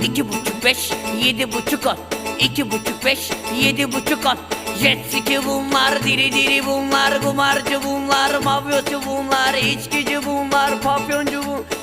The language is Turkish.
2,5 7,5 10. 2,5 7,5 10. Jet ski bunlar, diri diri bunlar, kumarcı bunlar, mafyosu bunlar, içkici bunlar, papyoncu bunlar.